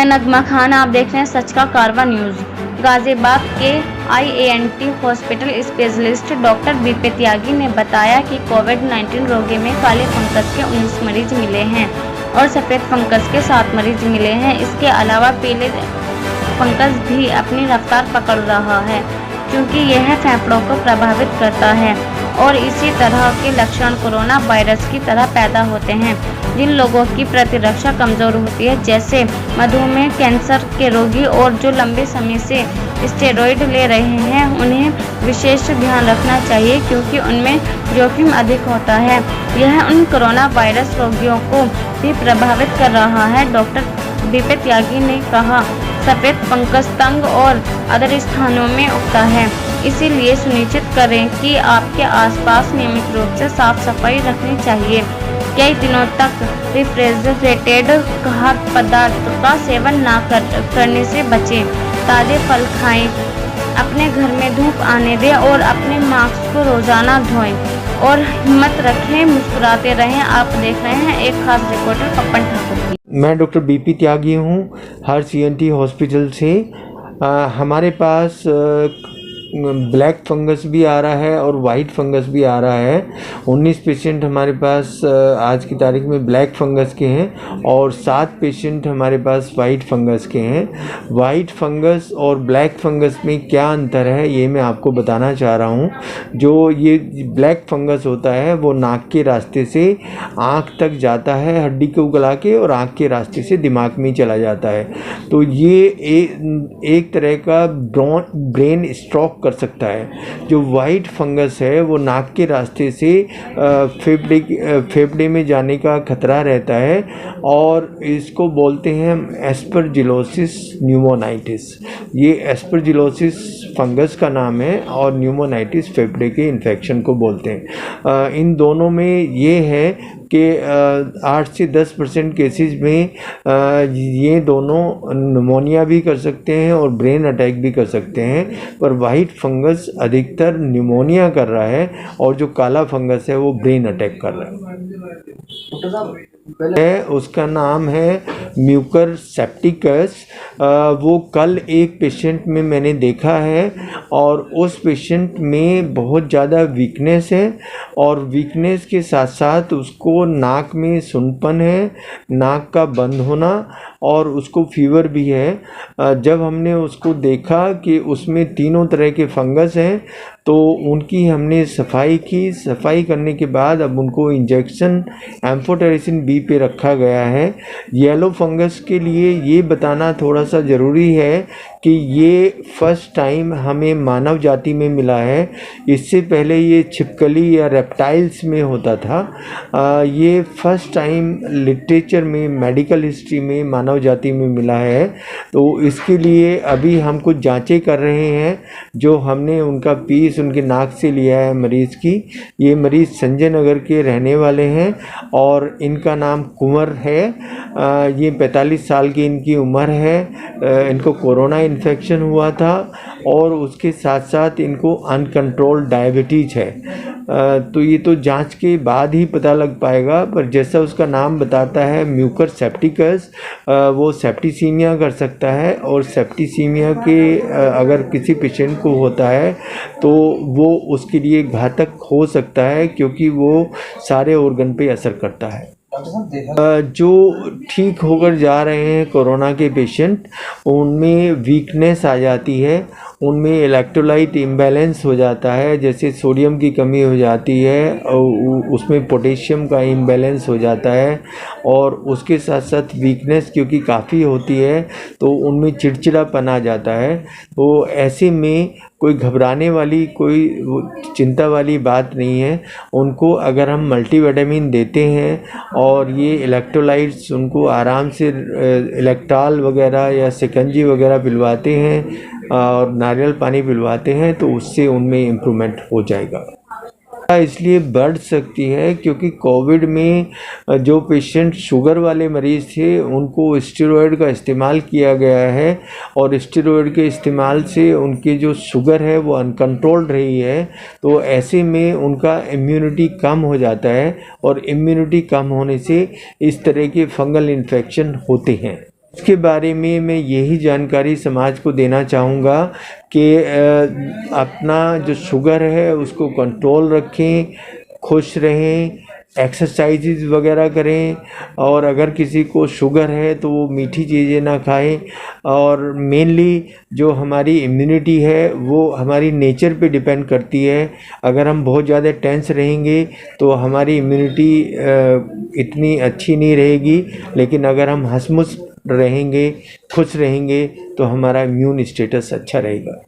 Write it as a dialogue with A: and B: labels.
A: मैं नगमा खान, आप देख रहे हैं सच का कारवा न्यूज। गाजियाबाद के IANT hospital specialist doctor BP त्यागी ने बताया कि कोविड-19 रोगी में काले फंगस के 19 मरीज मिले हैं और सफेद फंगस के 7 मरीज मिले हैं। इसके अलावा पीले फंगस भी अपनी रफ्तार पकड़ रहा है क्योंकि यह फेफड़ों को प्रभावित करता है और इसी तरह के लक्षण कोरोना वायरस की तरह पैदा होते हैं। जिन लोगों की प्रतिरक्षा कमजोर होती है, जैसे मधुमेह, कैंसर के रोगी और जो लंबे समय से स्टेरॉइड ले रहे हैं, उन्हें विशेष ध्यान रखना चाहिए क्योंकि उनमें जोखिम अधिक होता है। यह उन कोरोना वायरस रोगियों को भी प्रभावित कर रहा है। डॉक्टर BP त्यागी ने कहा, सफेद फंगस तंग और अदर स्थानों में उगता है, इसीलिए सुनिश्चित करें कि आपके आसपास नियमित रूप से साफ सफाई रखनी चाहिए। कई दिनों तक रेफ्रिजरेटेड खाद्य पदार्थ का सेवन न करने से बचें। ताज़े फल खाएं, अपने घर में धूप आने दें और अपने मास्क को रोजाना धोएं और हिम्मत रखें, मुस्कुराते रहें। आप देख रहे हैं एक खास रिपोर्टर पप्पन ठाकुर की।
B: मैं डॉक्टर BP त्यागी हूँ, हर्ष ENT हॉस्पिटल से। हमारे पास ब्लैक फंगस भी आ रहा है और वाइट फंगस भी आ रहा है। 19 पेशेंट हमारे पास आज की तारीख में ब्लैक फंगस के हैं और 7 पेशेंट हमारे पास वाइट फंगस के हैं। वाइट फंगस और ब्लैक फंगस में क्या अंतर है ये मैं आपको बताना चाह रहा हूँ। जो ये ब्लैक फंगस होता है वो नाक के रास्ते से आँख तक जाता है, हड्डी को गला के, और आँख के रास्ते से दिमाग में चला जाता है। तो ये एक तरह का ब्रेन स्ट्रोक कर सकता है। जो वाइट फंगस है वो नाक के रास्ते से फेफड़े में जाने का खतरा रहता है और इसको बोलते हैं एस्परजिलोसिस न्यूमोनाइटिस। ये एस्परजिलोसिस फंगस का नाम है और न्यूमोनाइटिस फेफड़े के इन्फेक्शन को बोलते हैं। इन दोनों में ये है कि 8 से 10% केसेस में ये दोनों निमोनिया भी कर सकते हैं और ब्रेन अटैक भी कर सकते हैं, पर वाइट फंगस अधिकतर निमोनिया कर रहा है और जो काला फंगस है वो ब्रेन अटैक कर रहा है। उसका नाम है म्यूकर सेप्टिकस। वो कल एक पेशेंट में मैंने देखा है और उस पेशेंट में बहुत ज़्यादा वीकनेस है और वीकनेस के साथ साथ उसको नाक में सुनपन है, नाक का बंद होना, और उसको फीवर भी है। जब हमने उसको देखा कि उसमें तीनों तरह के फंगस हैं तो उनकी हमने सफाई की। सफाई करने के बाद अब उनको इंजेक्शन एम्फोटेरिसिन B पे रखा गया है। येलो फंगस के लिए ये बताना थोड़ा सा ज़रूरी है कि ये फर्स्ट टाइम हमें मानव जाति में मिला है। इससे पहले ये छिपकली या रेप्टाइल्स में होता था। ये फर्स्ट टाइम लिटरेचर में, मेडिकल हिस्ट्री में मानव जाति में मिला है। तो इसके लिए अभी हम कुछ जांचें कर रहे हैं। जो हमने उनका पीस उनके नाक से लिया है मरीज़ की। ये मरीज़ संजय नगर के रहने वाले हैं और इनका नाम कुंवर है। ये 45 साल की इनकी उम्र है। इनको कोरोना इन्फेक्शन हुआ था और उसके साथ साथ इनको अनकंट्रोल्ड डायबिटीज़ है। तो ये तो जांच के बाद ही पता लग पाएगा, पर जैसा उसका नाम बताता है म्यूकर सेप्टिकस, वो सेप्टिसीमिया कर सकता है और सेप्टिसीमिया के अगर किसी पेशेंट को होता है तो वो उसके लिए घातक हो सकता है क्योंकि वो सारे ऑर्गन पे असर करता है। जो ठीक होकर जा रहे हैं कोरोना के पेशेंट, उनमें वीकनेस आ जाती है, उनमें इलेक्ट्रोलाइट इम्बैलेंस हो जाता है, जैसे सोडियम की कमी हो जाती है और उसमें पोटेशियम का इम्बैलेंस हो जाता है और उसके साथ साथ वीकनेस क्योंकि काफ़ी होती है तो उनमें चिड़चिड़ापन आ जाता है। तो ऐसे में कोई घबराने वाली, कोई चिंता वाली बात नहीं है। उनको अगर हम मल्टीविटामिन देते हैं और ये इलेक्ट्रोलाइट्स उनको आराम से इलेक्ट्रॉल वगैरह या शिकंजी वगैरह पिलवाते हैं और नारियल पानी पिलवाते हैं तो उससे उनमें इम्प्रूवमेंट हो जाएगा। इसलिए बढ़ सकती है क्योंकि कोविड में जो पेशेंट शुगर वाले मरीज़ थे उनको स्टेरॉयड का इस्तेमाल किया गया है और स्टेरॉयड के इस्तेमाल से उनकी जो शुगर है वो अनकंट्रोल्ड रही है। तो ऐसे में उनका इम्यूनिटी कम हो जाता है और इम्यूनिटी कम होने से इस तरह के फंगल इन्फेक्शन होते हैं। इसके बारे में मैं यही जानकारी समाज को देना चाहूँगा कि अपना जो शुगर है उसको कंट्रोल रखें, खुश रहें, एक्सरसाइजेज वगैरह करें, और अगर किसी को शुगर है तो वो मीठी चीज़ें ना खाएं। और मेनली जो हमारी इम्यूनिटी है वो हमारी नेचर पे डिपेंड करती है। अगर हम बहुत ज़्यादा टेंस रहेंगे तो हमारी इम्यूनिटी इतनी अच्छी नहीं रहेगी, लेकिन अगर हम हंसमुख रहेंगे, खुश रहेंगे तो हमारा इम्यून स्टेटस अच्छा रहेगा।